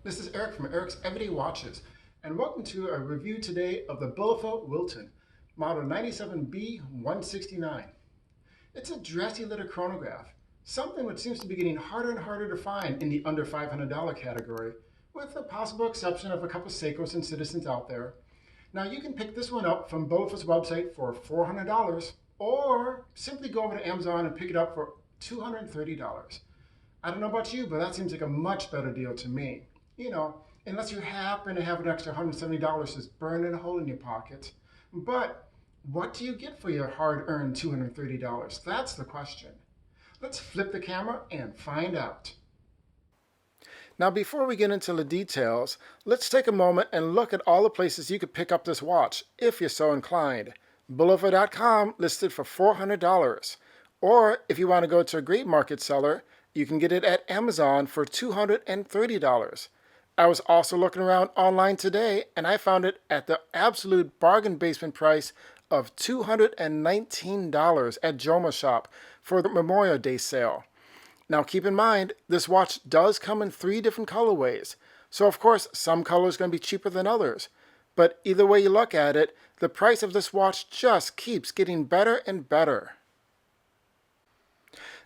this is Eric from Eric's Everyday Watches, and welcome to a review today of the Bulova Wilton, model 97B169. It's a dressy little chronograph, something which seems to be getting harder and harder to find in the under $500 category, with the possible exception of a couple Seikos and Citizens out there. Now you can pick this one up from Bulova's website for $400, or simply go over to Amazon and pick it up for $230. I don't know about you, but that seems like a much better deal to me. You know, unless you happen to have an extra $170 just burning a hole in your pocket. But what do you get for your hard-earned $230? That's the question. Let's flip the camera and find out. Now, before we get into the details, let's take a moment and look at all the places you could pick up this watch, if you're so inclined. Bulova.com listed for $400. Or, if you want to go to a great market seller, you can get it at Amazon for $230. I was also looking around online today, and I found it at the absolute bargain basement price of $219 at Joma Shop for the Memorial Day sale. Now keep in mind, this watch does come in 3 different colorways, so of course some colors are going to be cheaper than others. But either way you look at it, the price of this watch just keeps getting better and better.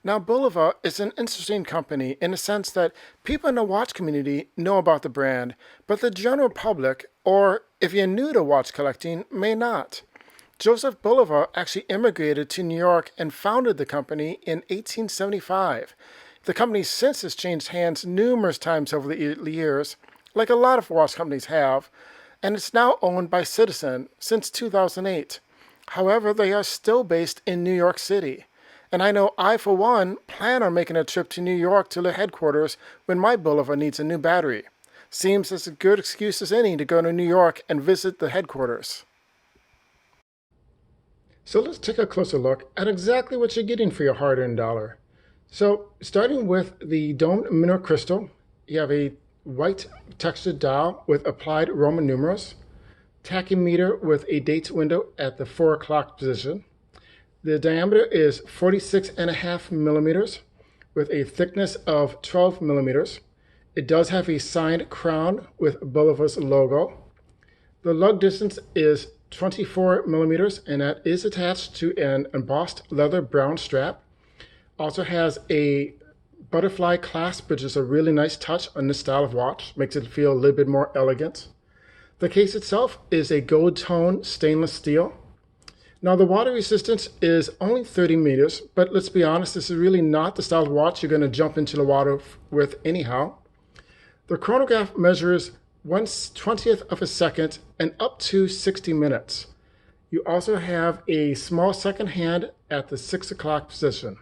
Now, Bulova is an interesting company in the sense that people in the watch community know about the brand, but the general public, or if you're new to watch collecting, may not. Joseph Bulova actually immigrated to New York and founded the company in 1875. The company since has changed hands numerous times over the years, like a lot of watch companies have, and it's now owned by Citizen since 2008. However, they are still based in New York City. And I know I, for one, plan on making a trip to New York to the headquarters when my Bulova needs a new battery. Seems as a good excuse as any to go to New York and visit the headquarters. So let's take a closer look at exactly what you're getting for your hard-earned dollar. So starting with the domed mineral crystal, you have a white textured dial with applied Roman numerals, tachymeter with a date window at the 4 o'clock position. The diameter is 46.5 millimeters with a thickness of 12 millimeters. It does have a signed crown with Bulova's logo. The lug distance is 24 millimeters, and that is attached to an embossed leather brown strap. Also has a butterfly clasp, which is a really nice touch on this style of watch. Makes it feel a little bit more elegant. The case itself is a gold tone stainless steel. Now, the water resistance is only 30 meters, but let's be honest, this is really not the style of watch you're going to jump into the water with anyhow. The chronograph measures 1/20th of a second and up to 60 minutes. You also have a small second hand at the 6 o'clock position.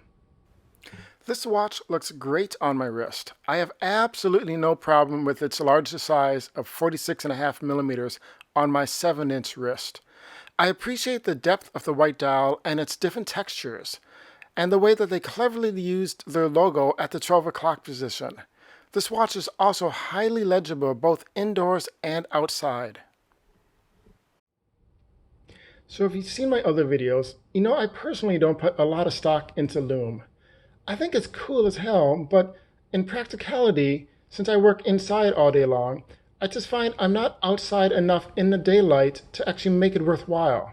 This watch looks great on my wrist. I have absolutely no problem with its larger size of 46.5 millimeters on my 7-inch wrist. I appreciate the depth of the white dial and its different textures, and the way that they cleverly used their logo at the 12 o'clock position. This watch is also highly legible both indoors and outside. So if you've seen my other videos, you know I personally don't put a lot of stock into lume. I think it's cool as hell, but in practicality, since I work inside all day long, I just find I'm not outside enough in the daylight to actually make it worthwhile.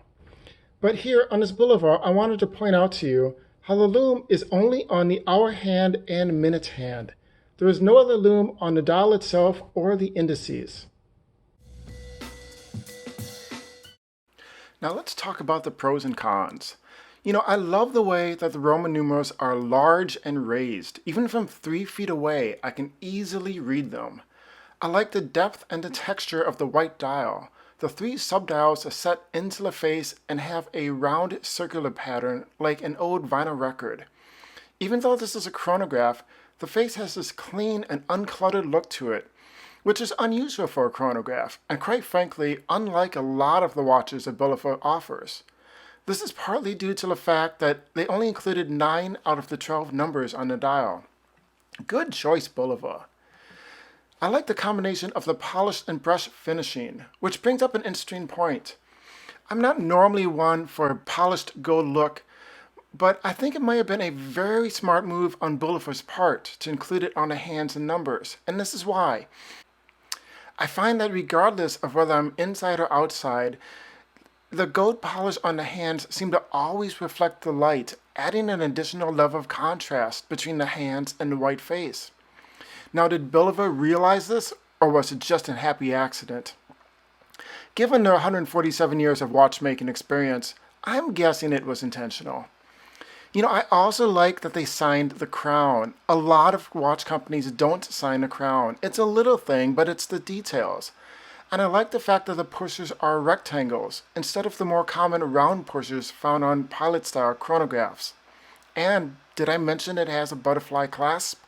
But here on this Bulova, I wanted to point out to you how the lume is only on the hour hand and minute hand. There is no other lume on the dial itself or the indices. Now let's talk about the pros and cons. You know, I love the way that the Roman numerals are large and raised. Even from 3 feet away, I can easily read them. I like the depth and the texture of the white dial. The 3 subdials are set into the face and have a round circular pattern like an old vinyl record. Even though this is a chronograph, the face has this clean and uncluttered look to it, which is unusual for a chronograph, and quite frankly, unlike a lot of the watches that Bulova offers. This is partly due to the fact that they only included 9 out of the 12 numbers on the dial. Good choice, Bulova. I like the combination of the polished and brush finishing, which brings up an interesting point. I'm not normally one for a polished gold look, but I think it might have been a very smart move on Bulova's part to include it on the hands and numbers, and this is why. I find that regardless of whether I'm inside or outside, the gold polish on the hands seem to always reflect the light, adding an additional level of contrast between the hands and the white face. Now, did Bulova realize this, or was it just a happy accident? Given their 147 years of watchmaking experience, I'm guessing it was intentional. I also like that they signed the crown. A lot of watch companies don't sign the crown. It's a little thing, but it's the details. And I like the fact that the pushers are rectangles instead of the more common round pushers found on pilot-style chronographs. And did I mention it has a butterfly clasp?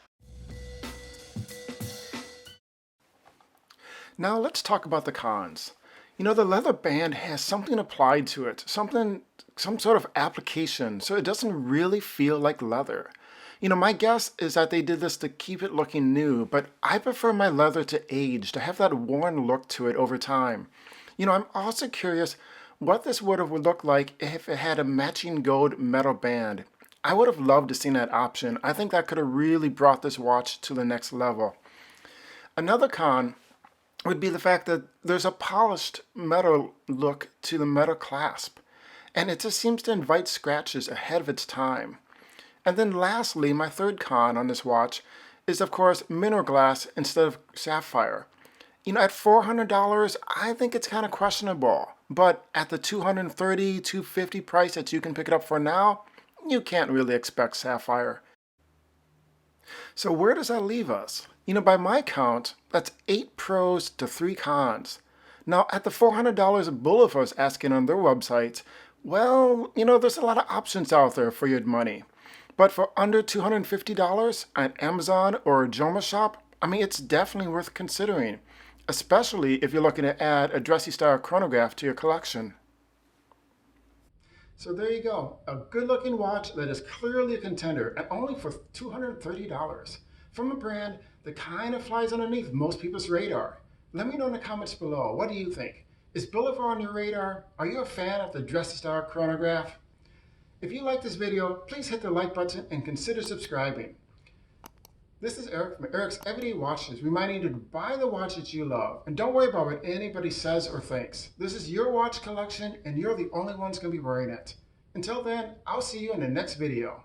Now let's talk about the cons. The leather band has something applied to it, some sort of application, so it doesn't really feel like leather. My guess is that they did this to keep it looking new, but I prefer my leather to age, to have that worn look to it over time. I'm also curious what this would have looked like if it had a matching gold metal band. I would have loved to see that option. I think that could have really brought this watch to the next level. Another con would be the fact that there's a polished metal look to the metal clasp, and it just seems to invite scratches ahead of its time. And then lastly, my third con on this watch is, of course, mineral glass instead of sapphire. At $400, I think it's kind of questionable, but at the $230, $250 price that you can pick it up for now, you can't really expect sapphire. So where does that leave us? By my count, that's 8 pros to 3 cons. Now, at the $400 Bulova is asking on their website, well, there's a lot of options out there for your money. But for under $250 on Amazon or a Joma shop, it's definitely worth considering, especially if you're looking to add a dressy style chronograph to your collection. So there you go, a good-looking watch that is clearly a contender at only for $230 from a brand that kind of flies underneath most people's radar. Let me know in the comments below, what do you think? Is Bulova on your radar? Are you a fan of the dressy style chronograph? If you like this video, please hit the like button and consider subscribing. This is Eric from Eric's Everyday Watches, reminding you to buy the watches you love and don't worry about what anybody says or thinks. This is your watch collection and you're the only ones going to be wearing it. Until then, I'll see you in the next video.